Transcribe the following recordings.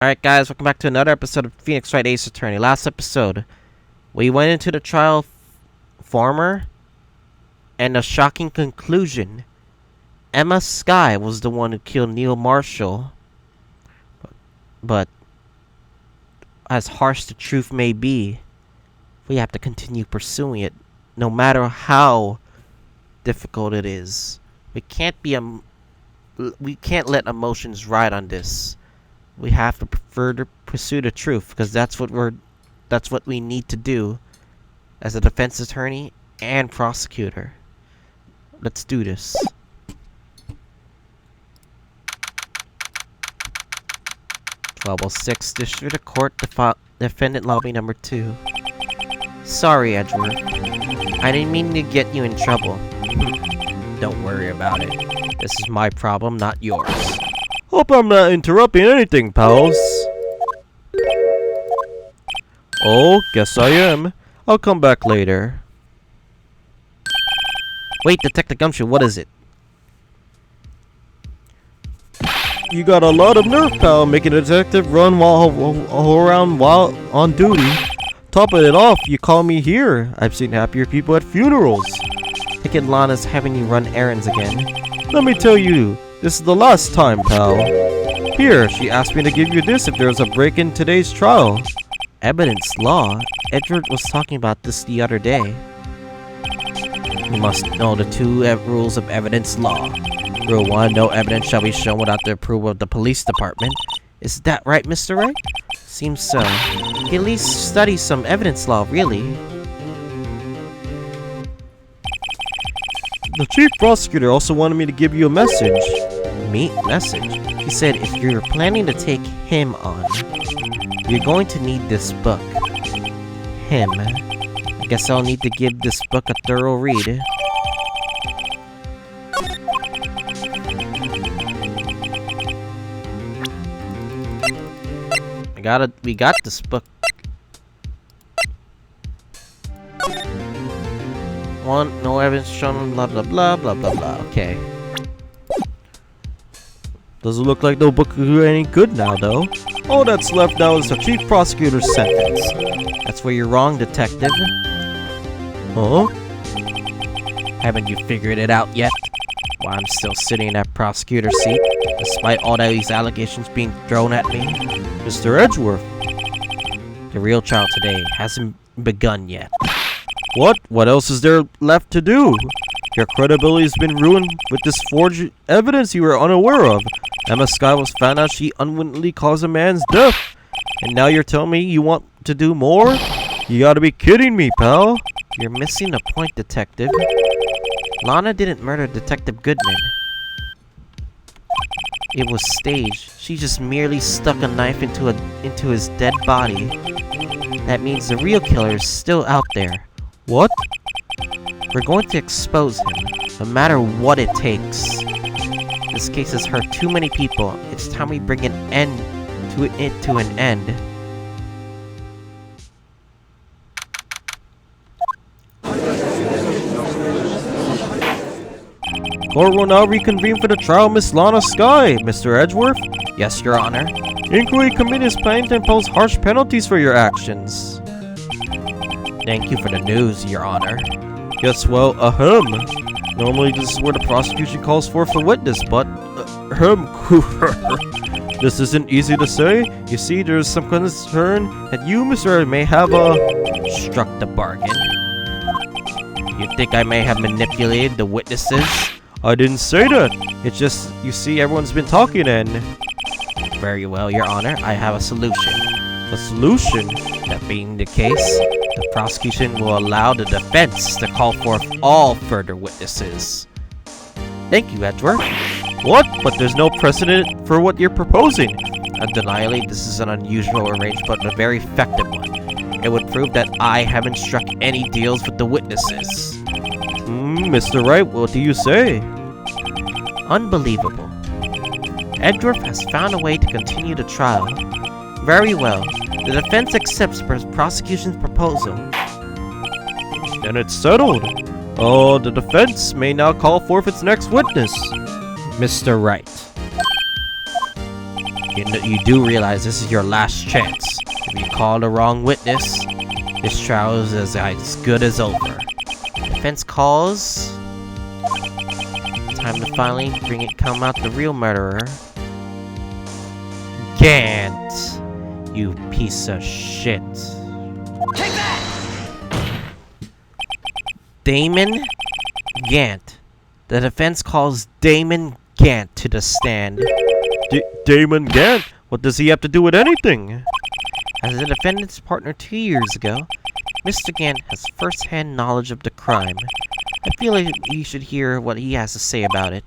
Alright guys, welcome back to another episode of Phoenix Wright Ace Attorney. Last episode, we went into the trial former, and a shocking conclusion. Emma Skye was the one who killed Neil Marshall. But as harsh the truth may be, we have to continue pursuing it, no matter how difficult it is. We can't let emotions ride on this. We have to further pursue the truth, because that's what we need to do as a defense attorney and prosecutor. Let's do this. (1206) District Court, Defendant Lobby Number 2. Sorry, Edgeworth. I didn't mean to get you in trouble. Don't worry about it. This is my problem, not yours. Hope I'm not interrupting anything, pals. Oh, guess I am. I'll come back later. Wait, Detective Gumshoe, what is it? You got a lot of nerve, pal, making a detective run around while on duty. Topping it off, you call me here. I've seen happier people at funerals. Thinking Lana's having you run errands again. Let me tell you, this is the last time, pal. Here, she asked me to give you this if there's a break in today's trial. Evidence law? Edward was talking about this the other day. You must know the two rules of evidence law. Rule 1, no evidence shall be shown without the approval of the police department. Is that right, Mr. Wright? Seems so. He at least studies some evidence law, really. The chief prosecutor also wanted me to give you a message. Me? Message? He said if you're planning to take him on, you're going to need this book. Him. I guess I'll need to give this book a thorough read. We got this book. No evidence shown, blah blah blah blah blah blah. Okay. Doesn't look like no book will do any good now, though. All that's left now is the chief prosecutor's sentence. That's where you're wrong, detective. Huh? Haven't you figured it out yet? Why I'm still sitting in that prosecutor's seat, despite all these allegations being thrown at me? Mr. Edgeworth. The real trial today hasn't begun yet. What? What else is there left to do? Your credibility has been ruined with this forged evidence you were unaware of. Emma Skye was found out she unwittingly caused a man's death. And now you're telling me you want to do more? You gotta be kidding me, pal. You're missing the point, detective. Lana didn't murder Detective Goodman. It was staged. She just merely stuck a knife into his dead body. That means the real killer is still out there. What? We're going to expose him, no matter what it takes. This case has hurt too many people. It's time we bring an end to it to an end. Court will now reconvene for the trial of Miss Lana Skye, Mr. Edgeworth. Yes, Your Honor. Inquiry Committee is planning to impose harsh penalties for your actions. Thank you for the news, Your Honor. Yes, well, normally this is where the prosecution calls forth a witness, but, this isn't easy to say. You see, there's some concern that you, Mr. may have, struck the bargain. You think I may have manipulated the witnesses? I didn't say that. It's just, you see, everyone's been talking and... Very well, Your Honor. I have a solution. A solution? That being the case, the prosecution will allow the defense to call forth all further witnesses. Thank you, Edgeworth. What? But there's no precedent for what you're proposing. Undeniably, this is an unusual arrangement, but a very effective one. It would prove that I haven't struck any deals with the witnesses. Mr. Wright, what do you say? Unbelievable. Edgeworth has found a way to continue the trial. Very well. The defense accepts prosecution's proposal. Then it's settled. Oh, the defense may now call forth its next witness. Mr. Wright. You do realize this is your last chance. If you call the wrong witness, this trial is as good as over. Defense calls. Time to finally come out the real murderer. Gant, you piece of shit. Take that! Damon Gant. The defense calls Damon Gant to the stand. Damon Gant? What does he have to do with anything? As the defendant's partner 2 years ago, Mr. Gant has first-hand knowledge of the crime. I feel like you should hear what he has to say about it.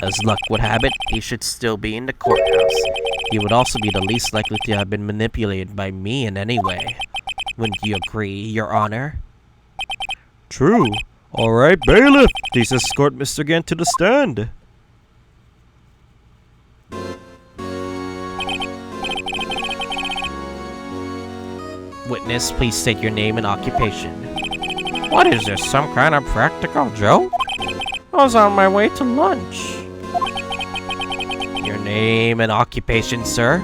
As luck would have it, he should still be in the courthouse. He would also be the least likely to have been manipulated by me in any way. Wouldn't you agree, Your Honor? True. Alright, bailiff, please escort Mr. Gant to the stand. Witness, please state your name and occupation. What is this, some kind of practical joke? I was on my way to lunch. Your name and occupation, sir?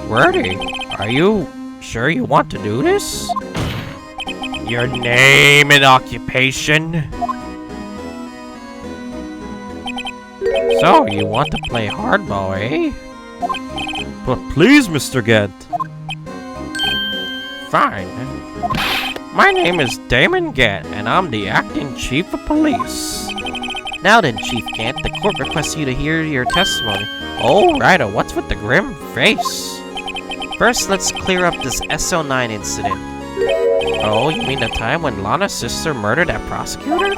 Wordy, are you sure you want to do this? Your name and occupation? So, you want to play hardball, eh? But please, Mr. Gant. Fine. My name is Damon Gant, and I'm the acting chief of police. Now then, Chief Gant, the court requests you to hear your testimony. Oh, Wright, what's with the grim face? First, let's clear up this SO9 incident. Oh, you mean the time when Lana's sister murdered that prosecutor?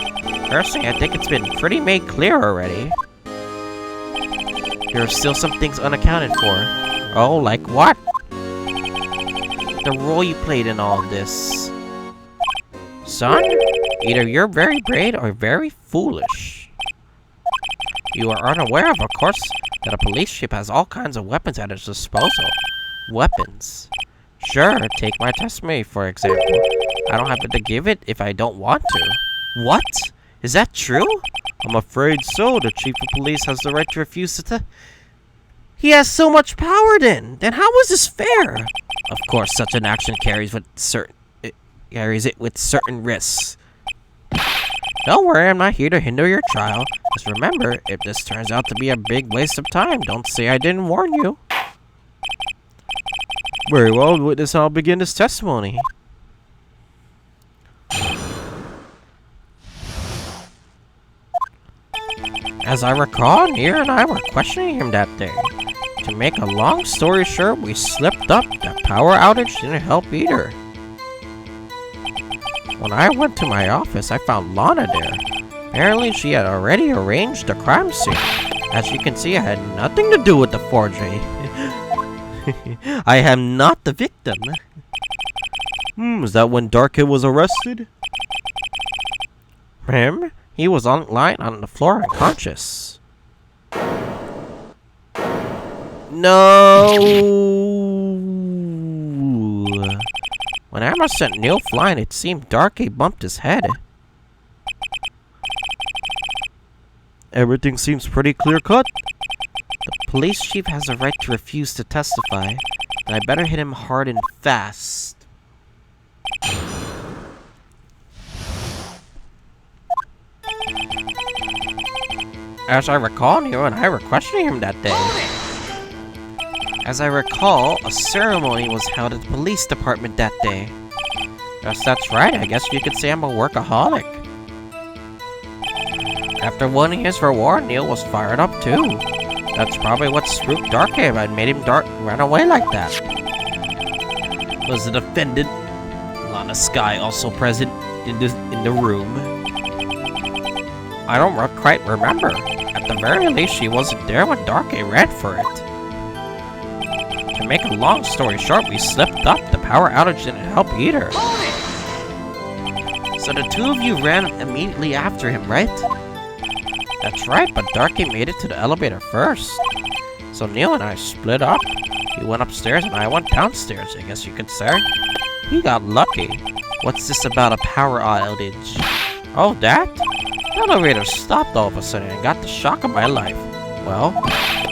Personally, I think it's been pretty made clear already. There are still some things unaccounted for. Oh, like what? The role you played in all of this. Son, either you're very brave or very foolish. You are unaware of course, that a police chief has all kinds of weapons at his disposal. Weapons. Sure, take my testimony for example. I don't have to give it if I don't want to. What? Is that true? I'm afraid so. The chief of police has the right to refuse to He has so much power then! Then how is this fair? Of course, such an action carries it with certain risks. Don't worry, I'm not here to hinder your trial. Just remember, if this turns out to be a big waste of time, don't say I didn't warn you. Very well, witness, I'll begin this testimony. As I recall, Nia and I were questioning him that day. To make a long story short, we slipped up. That power outage didn't help either. When I went to my office, I found Lana there. Apparently, she had already arranged the crime scene. As you can see, I had nothing to do with the forgery. I am not the victim. Is that when Darkhead was arrested? Him? He was lying on the floor unconscious. No. When Emma sent Neil flying, it seemed Darkhead bumped his head. Everything seems pretty clear-cut. The police chief has a right to refuse to testify, and I better hit him hard and fast. As I recall, Neo and I were questioning him that day. As I recall, a ceremony was held at the police department that day. Yes, that's right. I guess you could say I'm a workaholic. After winning his reward, Neil was fired up too. That's probably what spooked Darkhead and made him run away like that. Was the defendant, Lana Skye, also present in the room? I don't quite remember. At the very least, she wasn't there when Darkhead ran for it. To make a long story short, we slipped up. The power outage didn't help either. So the two of you ran immediately after him, right? That's right, but Darkhead made it to the elevator first. So Neil and I split up. He went upstairs and I went downstairs, I guess you could say. He got lucky. What's this about a power outage? Oh, that? The elevator stopped all of a sudden and got the shock of my life. Well,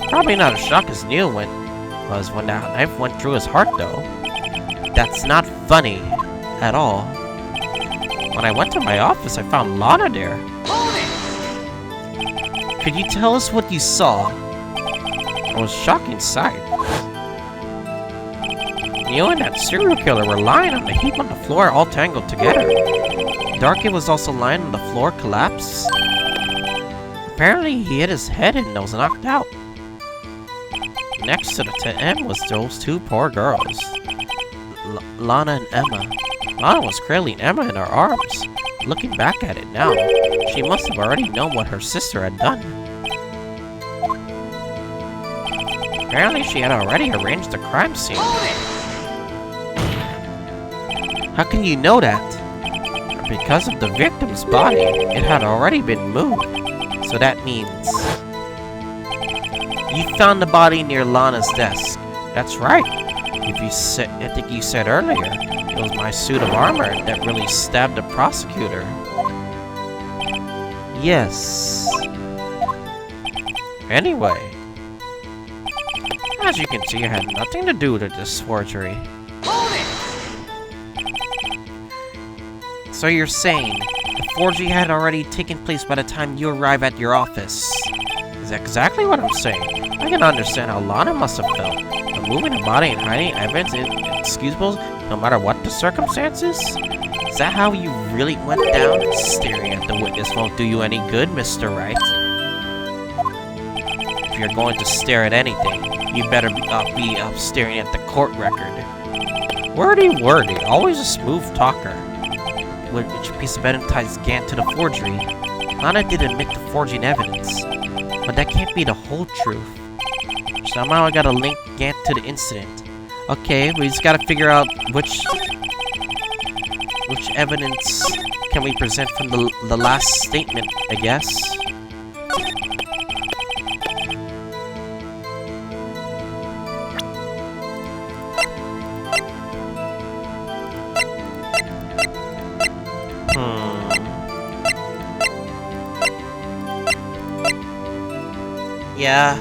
Probably not as shocked as Neil was when that knife went through his heart, though. That's not funny at all. When I went to my office, I found Lana there. Hold it! Could you tell us what you saw? It was a shocking sight. Neil and that serial killer were lying on the heap on the floor, all tangled together. Darky was also lying on the floor, collapsed. Apparently, he hit his head and was knocked out. Next to the TM was those two poor girls, Lana and Emma. Lana was cradling Emma in her arms. Looking back at it now, she must have already known what her sister had done. Apparently, she had already arranged the crime scene. How can you know that? Because of the victim's body, it had already been moved. So that means you found the body near Lana's desk. That's right. I think you said earlier, it was my suit of armor that really stabbed the prosecutor. Yes. Anyway, as you can see, it had nothing to do with this forgery. So you're saying the forgery had already taken place by the time you arrive at your office? Is exactly what I'm saying. I can understand how Lana must have felt. But moving a body and hiding evidence is inexcusable no matter what the circumstances? Is that how you really went down? Staring at the witness won't do you any good, Mr. Wright. If you're going to stare at anything, you better be staring at the court record. Wordy, always a smooth talker. Which piece of evidence ties Gant to the forgery? Lana did admit to forging evidence, but that can't be the whole truth. Somehow I gotta link Gant to the incident. Okay, we just gotta figure out which evidence can we present from the last statement, I guess. Yeah,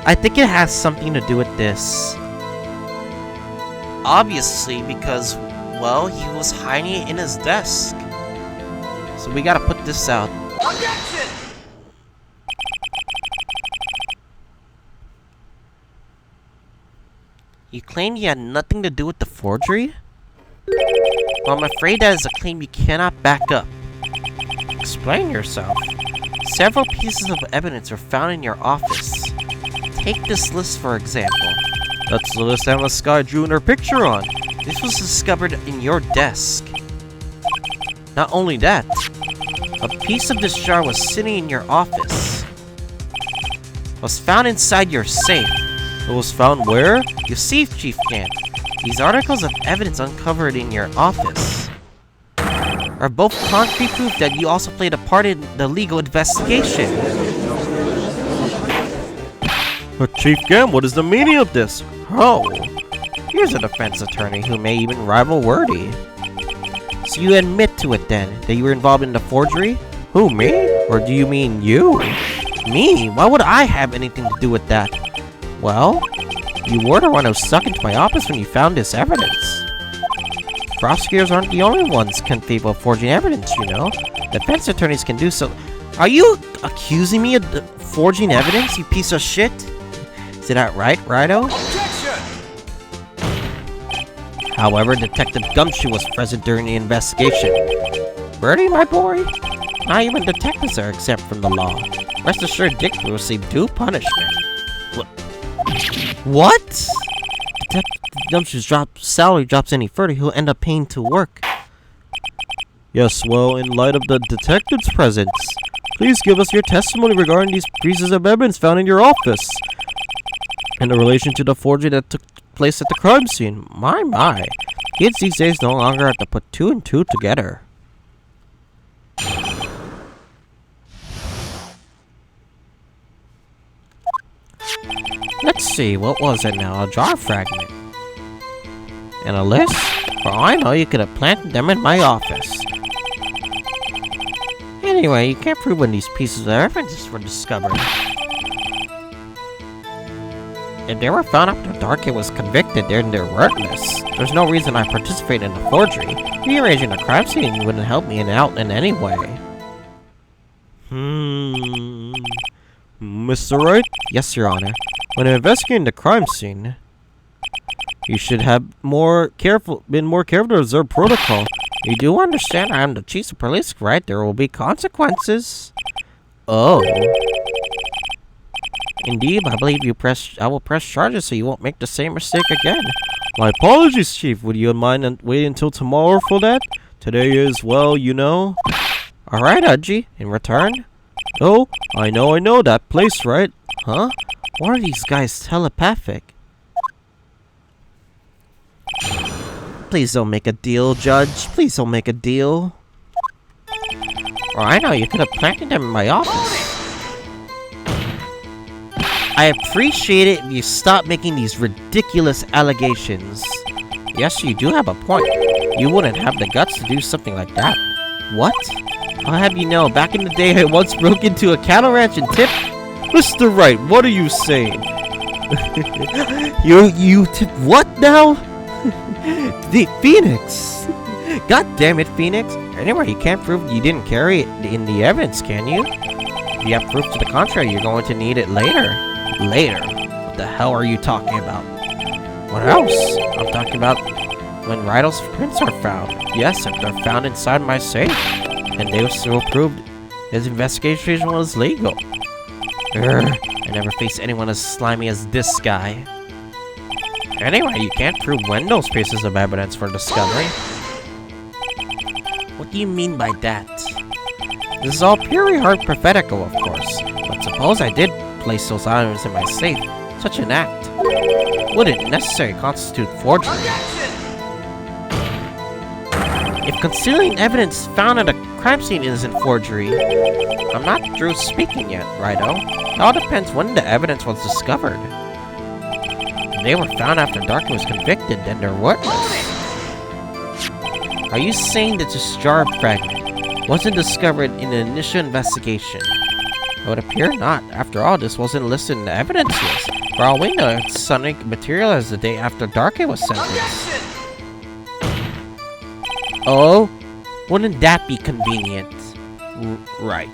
I think it has something to do with this. Obviously, because, well, he was hiding it in his desk. So we gotta put this out. Objection! You claim you had nothing to do with the forgery? Well, I'm afraid that is a claim you cannot back up. Explain yourself. Several pieces of evidence are found in your office. Take this list for example. That's the list Emma Sky drew in her picture on. This was discovered in your desk. Not only that, a piece of this jar was sitting in your office. It was found inside your safe. It was found where? Your safe, Chief Gant. These articles of evidence uncovered in your office are both concrete proof that you also played a part in the legal investigation. But Chief Gam, what is the meaning of this? Oh, here's a defense attorney who may even rival Wordy. So you admit to it then, that you were involved in the forgery? Who, me? Or do you mean you? Me? Why would I have anything to do with that? Well, you were the one who stuck into my office when you found this evidence. Prosecutors aren't the only ones capable of forging evidence, you know. Defense attorneys can do so. Are you accusing me of forging evidence, you piece of shit? Is that right, Righto? Objection! However, Detective Gumshoe was present during the investigation. Birdie, my boy? Not even detectives are exempt from the law. Rest assured Dick will receive due punishment. What? Detective Gumshoe's salary drops any further, he'll end up paying to work. Yes, well, in light of the detective's presence, please give us your testimony regarding these pieces of evidence found in your office. In relation to the forgery that took place at the crime scene. My. Kids these days no longer have to put two and two together. Let's see, what was it now? A jar fragment. And a list? For all I know, you could have planted them in my office. Anyway, you can't prove when these pieces of evidence were discovered. If they were found after Darky was convicted, then they're worthless. There's no reason I participate in a forgery. Rearranging a crime scene wouldn't help me out in any way. Mr. Wright? Yes, Your Honor. When investigating the crime scene, you should have been more careful to observe protocol. You do understand I am the chief of police, right? There will be consequences. Oh. Indeed, I believe I will press charges so you won't make the same mistake again. My apologies, Chief. Would you mind waiting until tomorrow for that? Today is, well, you know. Alright, Udgy. In return? Oh, I know that place, right? Huh? Why are these guys telepathic? Please don't make a deal, Judge. Please don't make a deal. Well, I know you could have planted them in my office. I appreciate it if you stop making these ridiculous allegations. Yes, you do have a point. You wouldn't have the guts to do something like that. What? I'll have you know, back in the day I once broke into a cattle ranch and tipped... Mr. Wright, what are you saying? you tipped what now? The Phoenix! God damn it, Phoenix! Anyway, you can't prove you didn't carry it in the evidence, can you? If you have proof to the contrary, you're going to need it later. Later? What the hell are you talking about? What else? I'm talking about when Rydell's prints are found. Yes, if they're found inside my safe. And they still proved his investigation was legal. I never faced anyone as slimy as this guy. Anyway, you can't prove when those pieces of evidence for discovery. What do you mean by that? This is all purely hypothetical, of course. But suppose I did place those items in my safe. Such an act wouldn't necessarily constitute forgery. If concealing evidence found at a crime scene isn't forgery, I'm not through speaking yet, Righto. It all depends when the evidence was discovered. If they were found after Darky was convicted, then they're worthless. Are you saying that this jar fragment wasn't discovered in the initial investigation? It would appear not. After all, this wasn't listed in the evidence list. For all we know, it's suddenly materialized the day after Darky was sentenced. Oh? Wouldn't that be convenient? Right.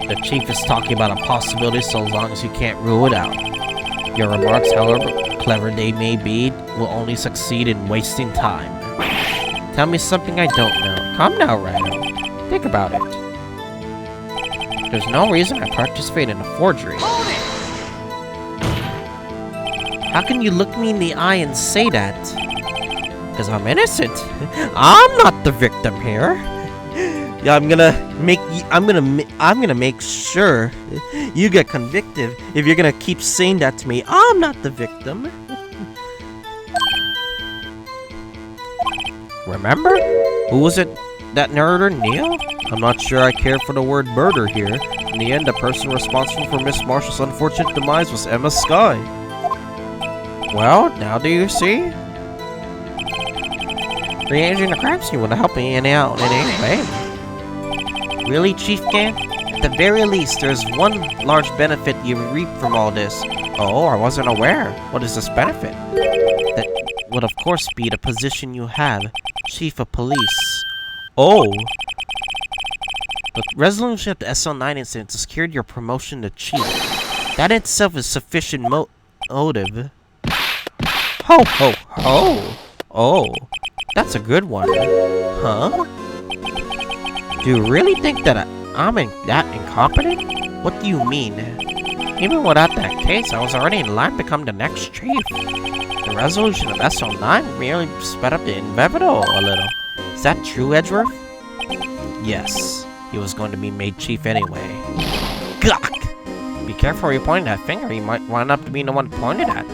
The chief is talking about a possibility so long as you can't rule it out. Your remarks, however clever they may be, will only succeed in wasting time. Tell me something I don't know. Calm now, Rhino. Think about it. There's no reason I participate in a forgery. How can you look me in the eye and say that? Because I'm innocent. I'm not the victim here. Yeah, I'm gonna make sure you get convicted if you're gonna keep saying that to me. I'm not the victim. Remember? Who was it that murdered Neil? I'm not sure I care for the word murder here. In the end, the person responsible for Miss Marshall's unfortunate demise was Emma Skye. Well, now do you see? Rearranging the crime scene would help me out in any way. Really, Chief Dan? At the very least, there's one large benefit you reap from all this. Oh, I wasn't aware. What is this benefit? That would of course be the position you have, Chief of Police. Oh! The resolution of the SL9 incident secured your promotion to Chief. That in itself is sufficient motive. Ho ho ho! Oh, that's a good one. Huh? Do you really think that I'm that incompetent? What do you mean? Even without that case, I was already in line to become the next chief. The resolution of SL9 merely sped up the inevitable a little. Is that true, Edgeworth? Yes. He was going to be made chief anyway. Gawk! Be careful where you're pointing that finger. He might wind up being the one pointed at.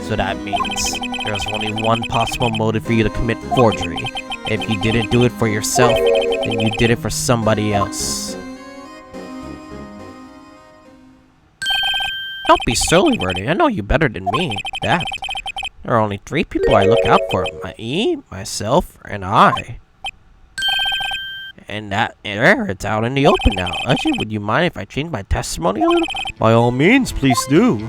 So that means there's only one possible motive for you to commit forgery. If you didn't do it for yourself, then you did it for somebody else. Don't be silly, Bertie. I know you better than me. That. There are only 3 people I look out for. Me, myself, and I. And there, it's out in the open now. Actually, would you mind if I change my testimony a little? By all means, please do.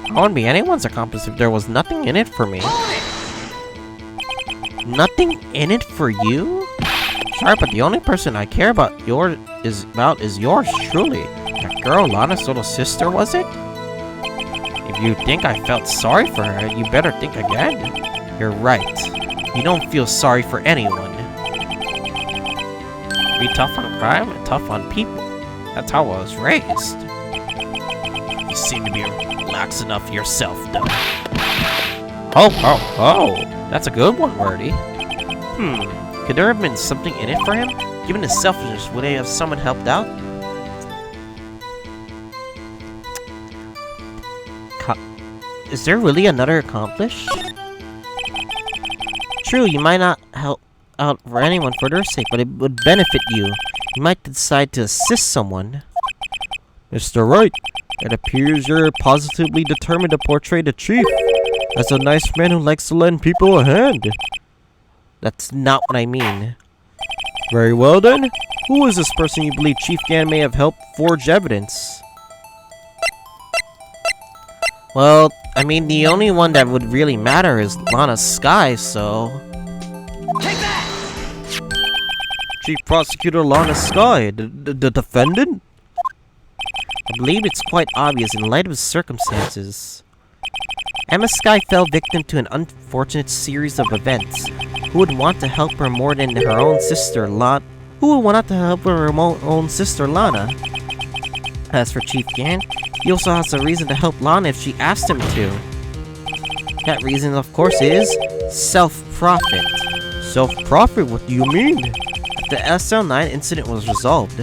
I wouldn't be anyone's accomplice if there was nothing in it for me. Nothing in it for you? Sorry, but the only person I care about is yours truly. That girl, Lana's little sister, was it? If you think I felt sorry for her, you better think again. You're right. You don't feel sorry for anyone. Be tough on crime and tough on people. That's how I was raised. You seem to be relaxed enough yourself, though. Oh. That's a good one, Wordy. Could there have been something in it for him? Given his selfishness, would he have someone helped out? Is there really another accomplice? True, you might not help out for anyone for their sake, but it would benefit you. You might decide to assist someone. Mr. Wright, it appears you're positively determined to portray the chief as a nice man who likes to lend people a hand. That's not what I mean. Very well then. Who is this person you believe Chief Gan may have helped forge evidence? Well, I mean, the only one that would really matter is Lana Sky, so... Take that! Chief Prosecutor Lana Sky, the defendant? I believe it's quite obvious in light of the circumstances. Emma Sky fell victim to an unfortunate series of events. Who would want to help her more than her own sister, Lana? Who would want to help her own sister, Lana? As for Chief Gan, he also has a reason to help Lana if she asked him to. That reason, of course, is self-profit. Self-profit? What do you mean? The SL9 incident was resolved.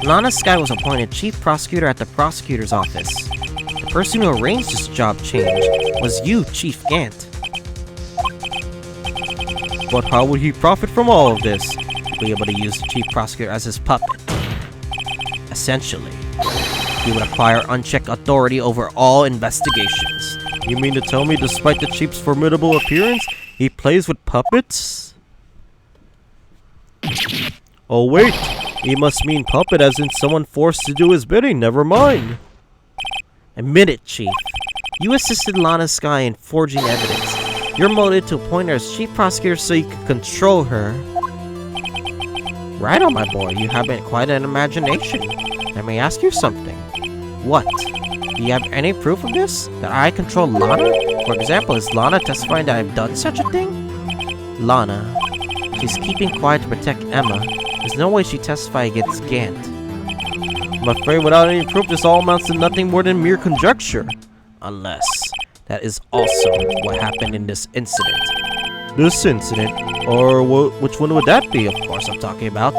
Lana Sky was appointed Chief Prosecutor at the Prosecutor's Office. The person who arranged this job change was you, Chief Gant. But how would he profit from all of this? He'll be able to use the Chief Prosecutor as his puppet. Essentially, he would acquire unchecked authority over all investigations. You mean to tell me despite the Chief's formidable appearance, he plays with puppets? Oh wait, he must mean puppet as in someone forced to do his bidding, never mind. Admit it, Chief. You assisted Lana Sky in forging evidence. Your motive to appoint her as Chief Prosecutor so you could control her. Right on, my boy, you have quite an imagination. Let me ask you something. What? Do you have any proof of this? That I control Lana? For example, is Lana testifying that I've done such a thing? Lana. She's keeping quiet to protect Emma. There's no way she'd testify against Gant. I'm afraid without any proof, this all amounts to nothing more than mere conjecture. Unless that is also what happened in this incident. This incident? Or which one would that be? Of course I'm talking about.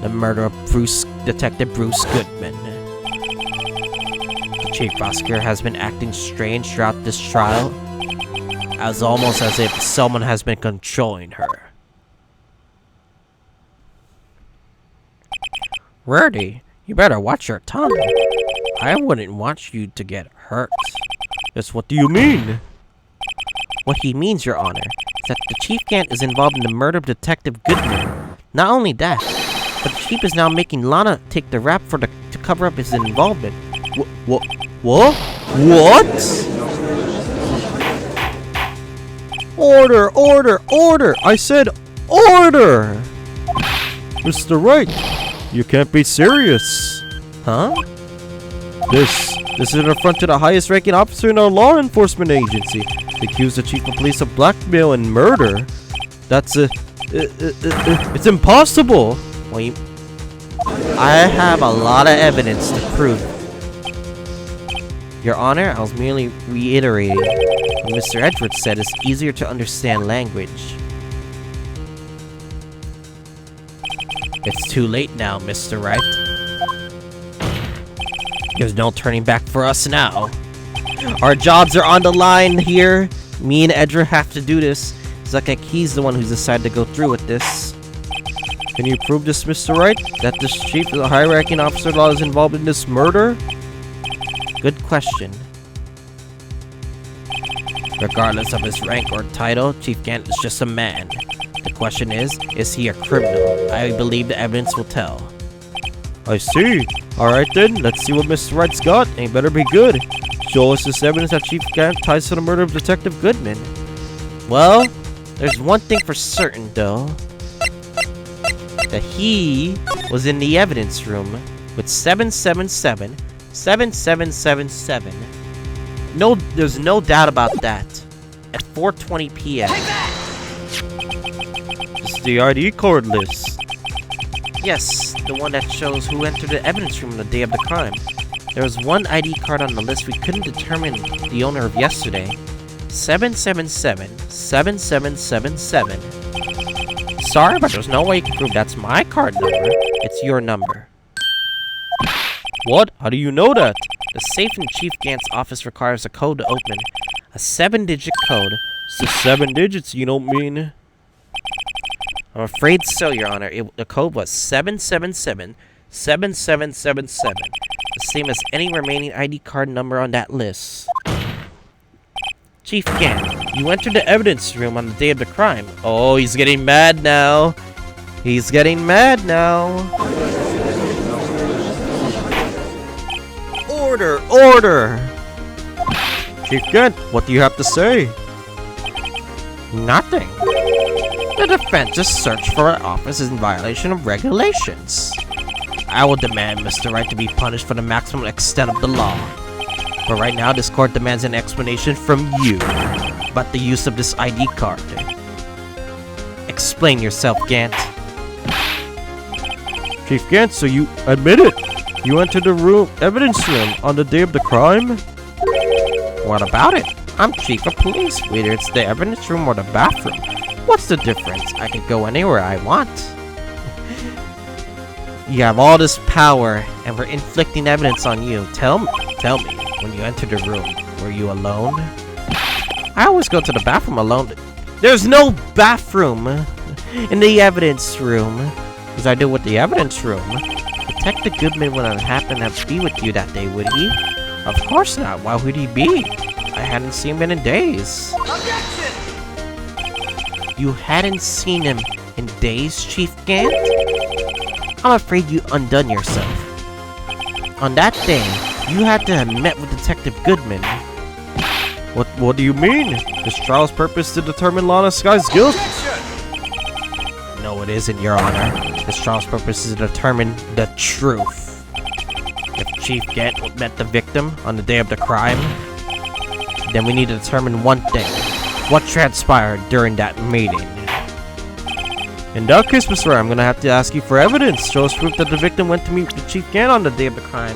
The murder of Detective Bruce Goodman. The Chief Prosecutor has been acting strange throughout this trial, almost as if someone has been controlling her. Rarity, you better watch your tongue. I wouldn't want you to get hurt. Yes, what do you mean? What he means, Your Honor, is that the Chief Gant is involved in the murder of Detective Goodman. Not only that, but the Chief is now making Lana take the rap to cover up his involvement. What? What? Order! Order! Order! I said order! Mr. Wright, you can't be serious. Huh? This is an affront to the highest ranking officer in our law enforcement agency. To accuse the chief of police of blackmail and murder. That's it's impossible. Well, I have a lot of evidence to prove. Your Honor, I was merely reiterating what Mr. Edwards said is easier to understand language. It's too late now, Mr. Wright. There's no turning back for us now. Our jobs are on the line here. Me and Edra have to do this. It's like he's the one who's decided to go through with this. Can you prove this, Mr. Wright? That this chief of the high-ranking officer law is involved in this murder? Good question. Regardless of his rank or title, Chief Gant is just a man. The question is he a criminal? I believe the evidence will tell. I see. Alright then, let's see what Mr. Wright's got, and he better be good. Show us this evidence that Chief Gant ties to the murder of Detective Goodman. Well, there's one thing for certain though. That he was in the evidence room with 777. No, there's no doubt about that. At 4:20 p.m. It's the ID card list. Yes, the one that shows who entered the evidence room on the day of the crime. There was one ID card on the list we couldn't determine the owner of yesterday. 777. Sorry, but there's no way you can prove that's my card number. It's your number. What? How do you know that? The safe in Chief Gant's office requires a code to open. A 7-digit code. So 7 digits, you don't mean? I'm afraid so, Your Honor. The code was 777. The same as any remaining ID card number on that list. Chief Gant, you entered the evidence room on the day of the crime. Oh, he's getting mad now. He's getting mad now. Order! Order! Chief Gant, what do you have to say? Nothing. The defense's search for our office is in violation of regulations. I will demand Mr. Wright to be punished for the maximum extent of the law. But right now, this court demands an explanation from you about the use of this ID card. Explain yourself, Gant. Chief Gant, so you admit it? You entered the evidence room on the day of the crime? What about it? I'm chief of police, whether it's the evidence room or the bathroom. What's the difference? I can go anywhere I want. You have all this power, and we're inflicting evidence on you. Tell me, when you entered the room, were you alone? I always go to the bathroom alone. There's no bathroom in the evidence room. As I do with the evidence room. Detective Goodman wouldn't happen to be with you that day, would he? Of course not. Why would he be? I hadn't seen him in days. Objection! You hadn't seen him in days, Chief Gant? I'm afraid you undone yourself. On that day, you had to have met with Detective Goodman. What do you mean? This trial's purpose to determine Lana Sky's guilt? No, it isn't, Your Honor. This trial's purpose is to determine the truth. If Chief Gant met the victim on the day of the crime, then we need to determine one thing. What transpired during that meeting? In that case, Mr. Wright, I'm gonna have to ask you for evidence. Show us proof that the victim went to meet with Chief Gant on the day of the crime.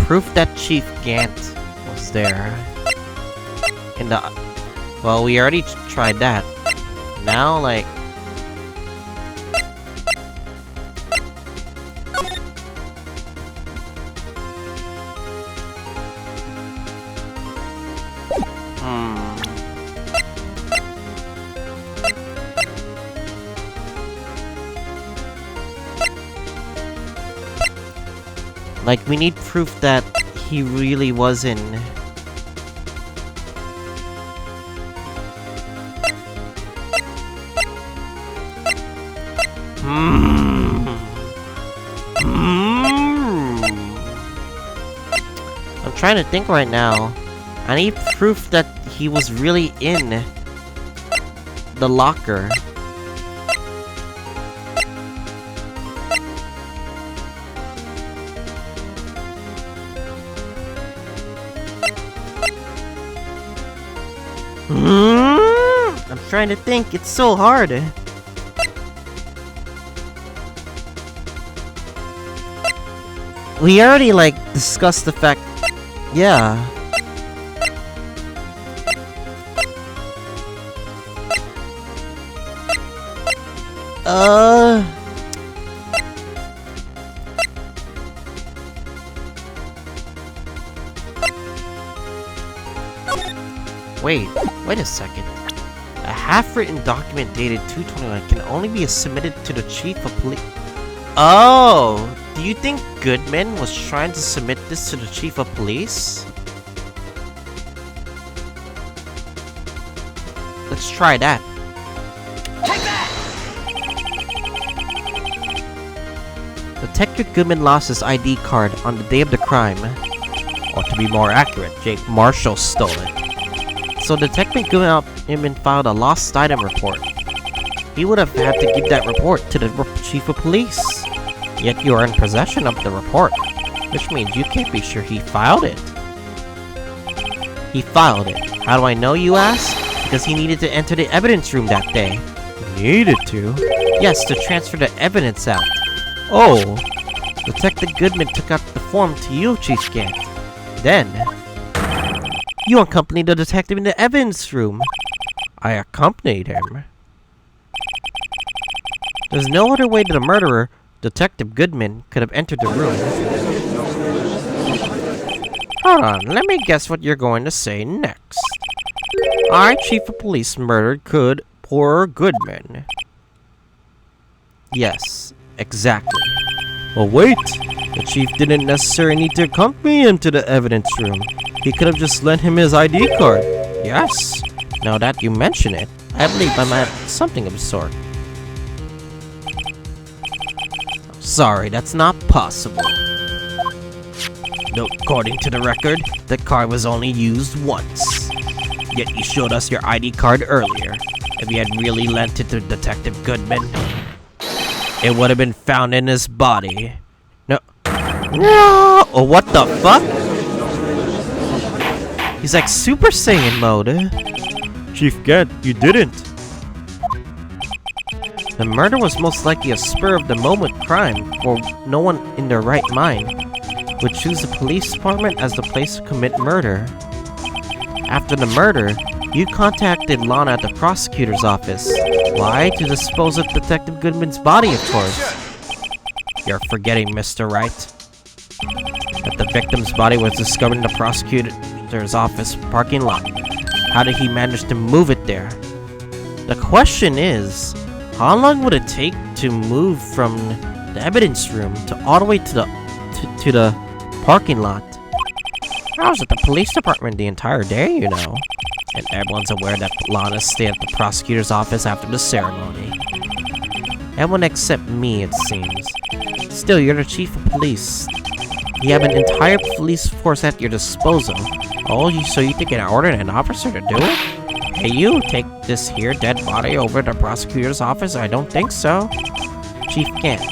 Proof that Chief Gant was there. In the... Well, we already tried that. Now, like... Like, we need proof that he really was in... I'm trying to think right now. I need proof that he was really in the locker. I'm trying to think. It's so hard. We already, like, discussed the fact... Yeah. Wait a second. half-written document dated 2/21 can only be submitted to the chief of police. Oh, do you think Goodman was trying to submit this to the chief of police? Let's try that. Take that! Detective Goodman lost his ID card on the day of the crime. Or to be more accurate, Jake Marshall stole it. So Detective Goodman filed a lost item report. He would have had to give that report to the chief of police. Yet you are in possession of the report, which means you can't be sure he filed it. He filed it. How do I know, you ask? Because he needed to enter the evidence room that day. Needed to? Yes, to transfer the evidence out. Oh, Detective Goodman took out the form to you, Chief Gant. Then, you accompanied the detective in the evidence room. I accompanied him. There's no other way that the murderer, Detective Goodman, could have entered the room. Hold on, let me guess what you're going to say next. I, Chief of Police, murdered poor Goodman. Yes, exactly. Well, wait! The chief didn't necessarily need to accompany him to the evidence room. He could have just lent him his ID card. Yes. Now that you mention it, I believe I might have something of the sort. Sorry, that's not possible. No, according to the record, the card was only used once. Yet you showed us your ID card earlier. If you had really lent it to Detective Goodman, it would have been found in his body. No! Oh, what the fuck? He's like Super Saiyan mode. Chief Gant, you didn't. The murder was most likely a spur-of-the-moment crime, for no one in their right mind would choose the police department as the place to commit murder. After the murder, you contacted Lana at the prosecutor's office. Why? To dispose of Detective Goodman's body, of course. You're forgetting, Mr. Wright, that the victim's body was discovered in the prosecutor's office parking lot. How did he manage to move it there? The question is, how long would it take to move from the evidence room to all the way to the parking lot? I was at the police department the entire day, you know. And everyone's aware that Lana stayed at the prosecutor's office after the ceremony. Everyone except me, it seems. Still, you're the chief of police. You have an entire police force at your disposal. Oh, so you think I ordered an officer to do it? Hey, you, take this here dead body over to the prosecutor's office? I don't think so. Chief Gant,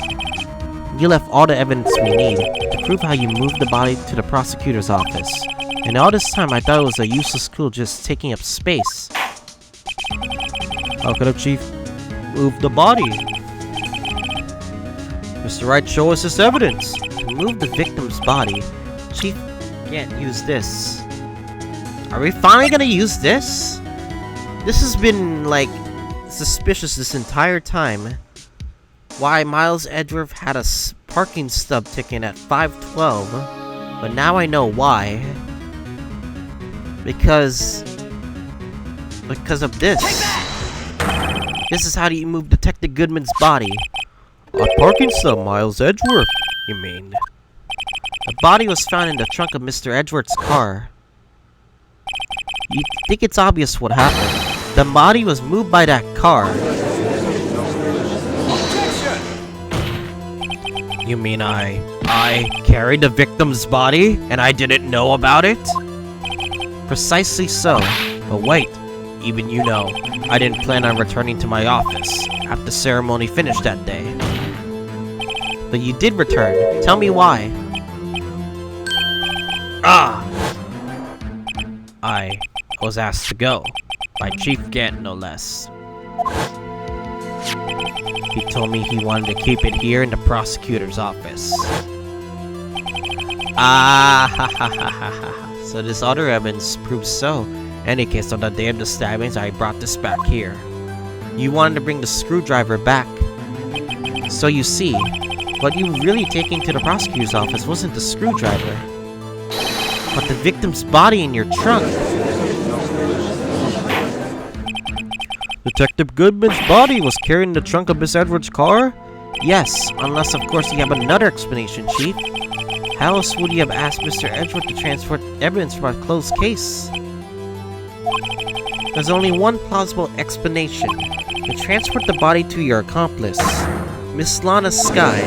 you left all the evidence we need to prove how you moved the body to the prosecutor's office. And all this time, I thought it was a useless clue just taking up space. How could a chief move the body? Mr. Wright, show us this evidence. To move the victim's body, Chief Gant used this. Are we finally gonna use this? This has been, like, suspicious this entire time. Why Miles Edgeworth had a parking stub ticket at 512, but now I know why. Because of this. This is how do you move Detective Goodman's body. A parking stub, Miles Edgeworth, you mean? The body was found in the trunk of Mr. Edgeworth's car. You think it's obvious what happened. The body was moved by that car. You mean I carried the victim's body and I didn't know about it? Precisely so. But wait, even you know, I didn't plan on returning to my office after the ceremony finished that day. But you did return. Tell me why. I was asked to go. By Chief Gant, no less. He told me he wanted to keep it here in the prosecutor's office. So this other evidence proves so. In any case, on the day of the stabbings, I brought this back here. You wanted to bring the screwdriver back. So you see, what you were really taking to the prosecutor's office wasn't the screwdriver, but the victim's body in your trunk. Detective Goodman's body was carried in the trunk of Miss Edwards' car? Yes, unless of course you have another explanation, Chief. How else would you have asked Mr. Edgeworth to transport evidence from a closed case? There's only one plausible explanation. To transport the body to your accomplice, Miss Lana Skye.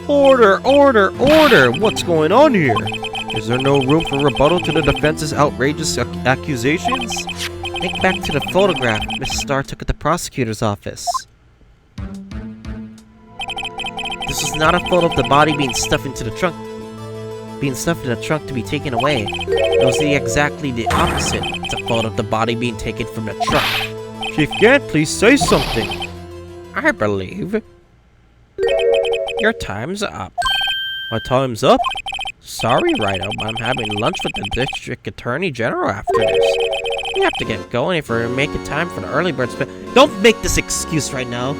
Order! Order! Order! What's going on here? Is there no room for rebuttal to the defense's outrageous accusations? Think back to the photograph Miss Starr took at the prosecutor's office. This was not a photo of the body being stuffed into the trunk. Being stuffed in a trunk to be taken away. It was exactly the opposite. It's a photo of the body being taken from the trunk. Chief Gant, please say something. I believe your time's up. My time's up? Sorry, Wright, but I'm having lunch with the District Attorney General after this. We have to get going if we're making time for the early bird Don't make this excuse right now.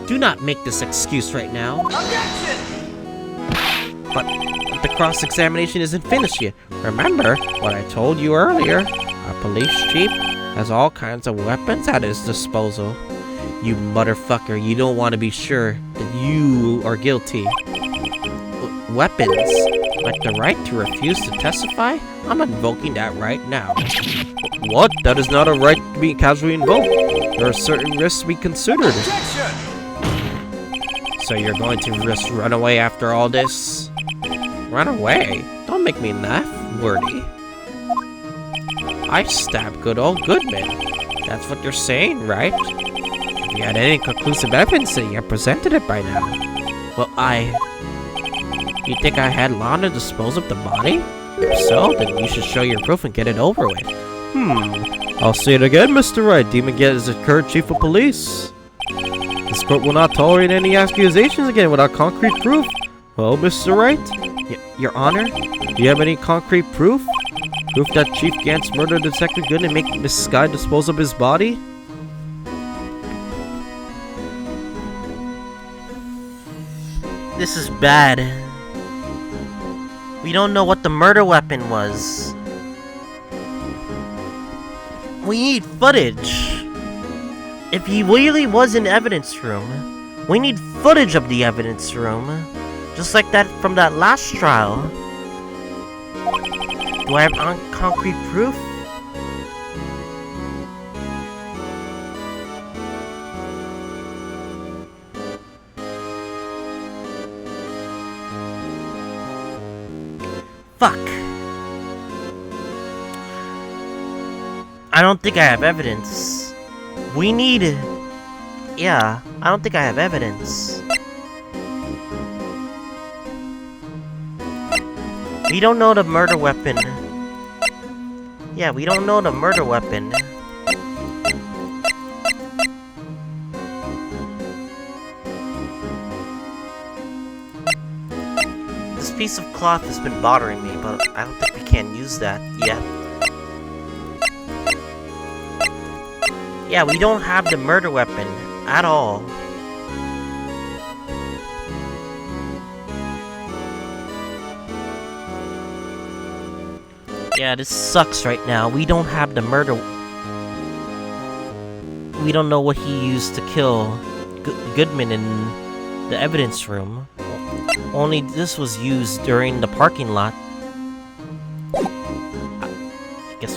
Do not make this excuse right now. Objection! But the cross-examination isn't finished yet. Remember what I told you earlier. Our police chief has all kinds of weapons at his disposal. You motherfucker, you don't want to be sure that you are guilty. Weapons? Like the right to refuse to testify? I'm invoking that right now. What? That is not a right to be casually invoked. There are certain risks to be considered. Objection! So you're going to risk run away after all this? Run away? Don't make me laugh, Wordy. I stabbed good old Goodman. That's what you're saying, right? If you had any conclusive evidence, then you have presented it by now. Well, You think I had Lana dispose of the body? If so, then you should show your proof and get it over with. I'll say it again, Mr. Wright. Damon Gant is the current chief of police. This court will not tolerate any accusations again without concrete proof. Well, Mr. Wright? Your Honor? Do you have any concrete proof? Proof that Chief Gant's murdered Detective Good and make Miss Skye dispose of his body? This is bad. We don't know what the murder weapon was. We need footage. If he really was in the evidence room, we need footage of the evidence room. Just like that from that last trial. Do I have concrete proof? Fuck. I don't think I have evidence. We need... Yeah, I don't think I have evidence. We don't know the murder weapon. Yeah, we don't know the murder weapon. This piece of cloth has been bothering me, but I don't think we can use that yet. Yeah, we don't have the murder weapon at all. Yeah, this sucks right now. We don't have the murder... We don't know what he used to kill Goodman in the evidence room. Only this was used during the parking lot. I guess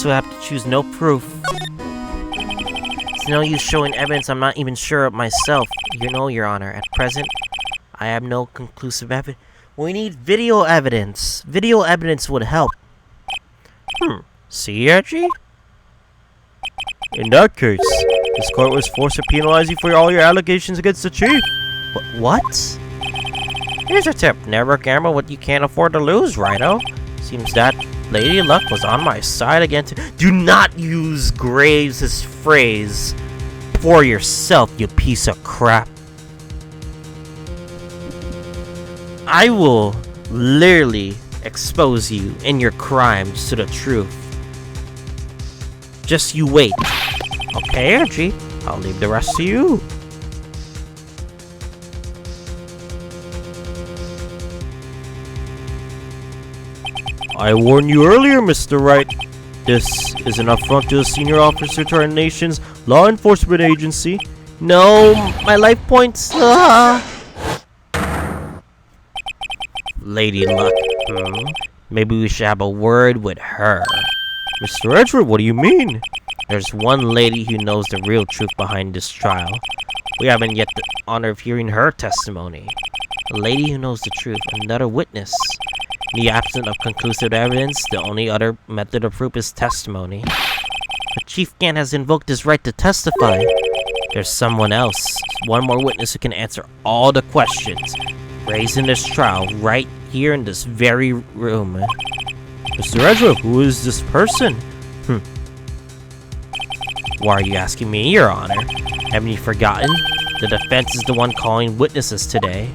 we'll have to choose no proof. It's no use showing evidence I'm not even sure of myself. You know, Your Honor, at present, I have no conclusive evidence. We need video evidence. Video evidence would help. See, Reggie? In that case, this court was forced to penalize you for all your allegations against the chief. What? Here's a tip. Never gamble what you can't afford to lose, Righto. Seems that Lady Luck was on my side again. Do not use Graves' phrase for yourself, you piece of crap. I will literally expose you and your crimes to the truth. Just you wait. Okay, Reggie. I'll leave the rest to you. I warned you earlier, Mr. Wright. This is an affront to a senior officer to our nation's law enforcement agency. No, my life points. Lady Luck. Maybe we should have a word with her. Mr. Edgeworth, what do you mean? There's one lady who knows the real truth behind this trial. We haven't yet the honor of hearing her testimony. A lady who knows the truth, another witness. In the absence of conclusive evidence, the only other method of proof is testimony. But Chief Gant has invoked his right to testify. There's someone else, one more witness who can answer all the questions raised in this trial right here in this very room. Mr. Edgeworth, who is this person? Why are you asking me, Your Honor? Haven't you forgotten? The defense is the one calling witnesses today.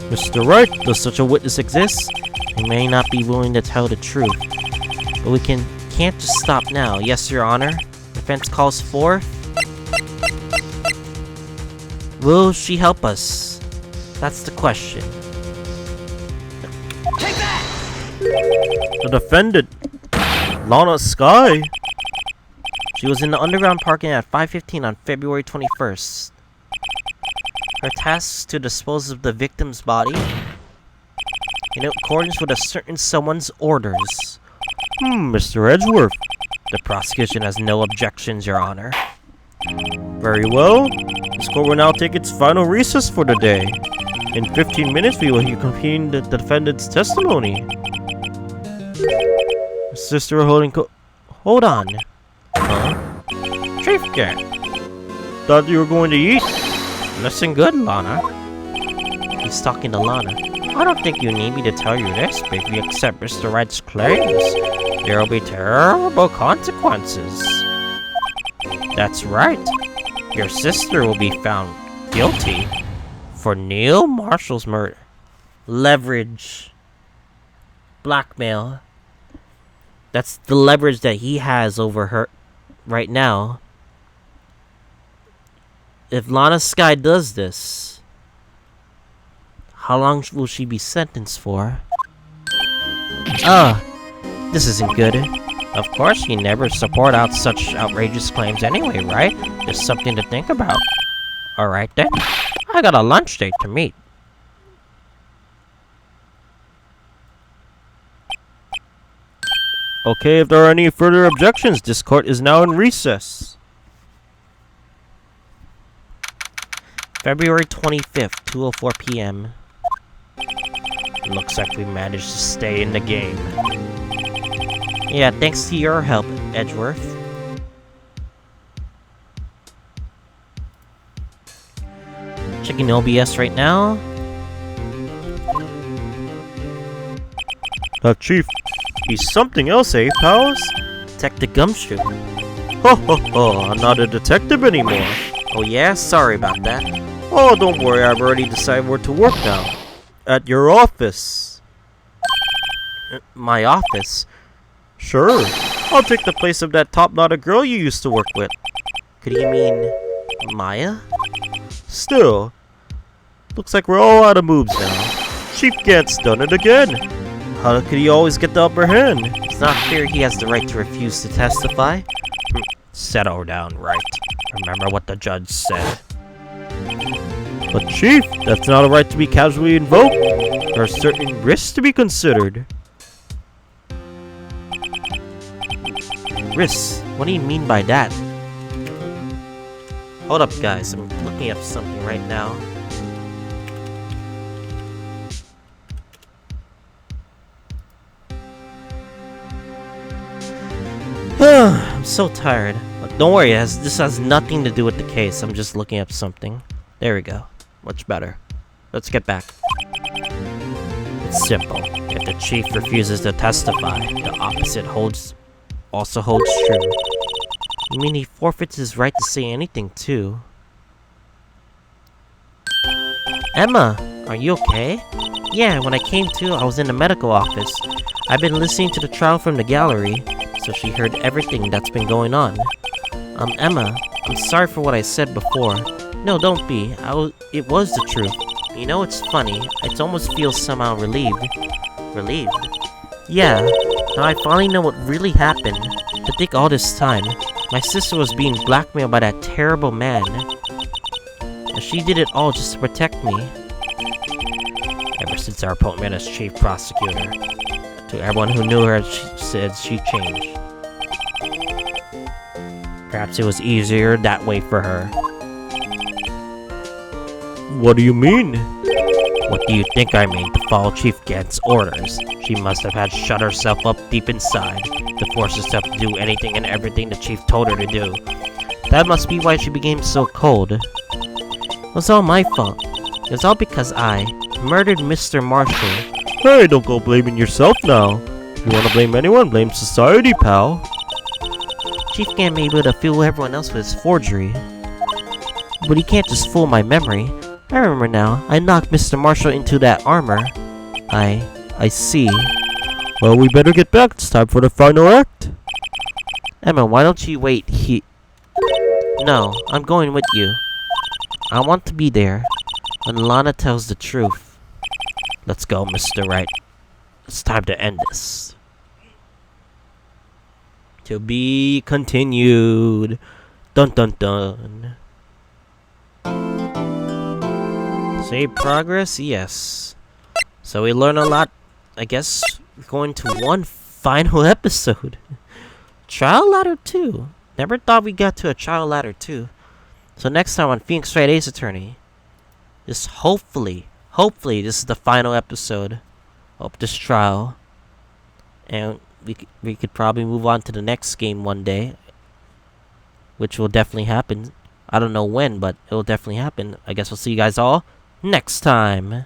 Mr. Wright, does such a witness exist? We may not be willing to tell the truth, but we can't just stop now. Yes, Your Honor. Defense calls forth. Will she help us? That's the question. Take that! The defendant, Lana Sky. She was in the underground parking at 5:15 on February 21st. Her task is to dispose of the victim's body in accordance with a certain someone's orders. Mr. Edgeworth. The prosecution has no objections, Your Honor. Very well. This court will now take its final recess for the day. In 15 minutes, we will hear completing the defendant's testimony. Sister holding hold on. Huh? Chief Gant. Thought you were going to eat? Listen good, Lana. He's talking to Lana. I don't think you need me to tell you this, but if you accept Mr. Wright's claims, there will be terrible consequences. That's right. Your sister will be found guilty for Neil Marshall's murder. Leverage. Blackmail. That's the leverage that he has over her right now. If Lana Sky does this, how long will she be sentenced for? This isn't good. Of course, you never support out such outrageous claims anyway, right? Just something to think about. Alright then, I got a lunch date to meet. Okay, if there are any further objections, this court is now in recess. February 25th, 2:04 p.m. Looks like we managed to stay in the game. Yeah, thanks to your help, Edgeworth. Checking OBS right now. Chief, he's something else, eh, pals? Detective Gumshoe. Ho ho ho, I'm not a detective anymore. Oh yeah? Sorry about that. Oh, don't worry, I've already decided where to work now. At your office. My office? Sure. I'll take the place of that top-knotted girl you used to work with. Could you mean Maya? Still, looks like we're all out of moves now. Chief Gant's done it again. How could he always get the upper hand? It's not fair he has the right to refuse to testify. Settle down, Wright. Remember what the judge said. But Chief, that's not a right to be casually invoked. There are certain risks to be considered. Risks? What do you mean by that? Hold up, guys. I'm looking up something right now. I'm so tired. But don't worry, this has nothing to do with the case. I'm just looking up something. There we go. Much better. Let's get back. It's simple. If the chief refuses to testify, the opposite also holds true. You mean he forfeits his right to say anything, too? Emma, are you okay? Yeah, when I came to, I was in the medical office. I've been listening to the trial from the gallery, so she heard everything that's been going on. Emma, I'm sorry for what I said before. No, don't be. It was the truth. You know, it's funny. I almost feel somehow relieved. Relieved? Yeah, now I finally know what really happened. To think all this time, my sister was being blackmailed by that terrible man. And she did it all just to protect me. Ever since our appointment as chief prosecutor, to everyone who knew her, she said she changed. Perhaps it was easier that way for her. What do you mean? What do you think I mean? To follow Chief Gant's orders. She must have had shut herself up deep inside to force herself to do anything and everything the chief told her to do. That must be why she became so cold. It was all my fault. It was all because I murdered Mr. Marshall. Hey, don't go blaming yourself now. If you want to blame anyone, blame society, pal. Chief Gant may be able to fool everyone else with his forgery, but he can't just fool my memory. I remember now. I knocked Mr. Marshall into that armor. I see. Well, we better get back. It's time for the final act. Emma, why don't you wait No, I'm going with you. I want to be there when Lana tells the truth. Let's go, Mr. Wright. It's time to end this. To be continued. Dun dun dun. Save progress? Yes. So we learn a lot. I guess going to one final episode. Trial Ladder 2. Never thought we got to a Trial Ladder 2. So next time on Phoenix Wright Ace Attorney. Just hopefully this is the final episode of this trial. And we could probably move on to the next game one day. Which will definitely happen. I don't know when, but it will definitely happen. I guess we'll see you guys all next time.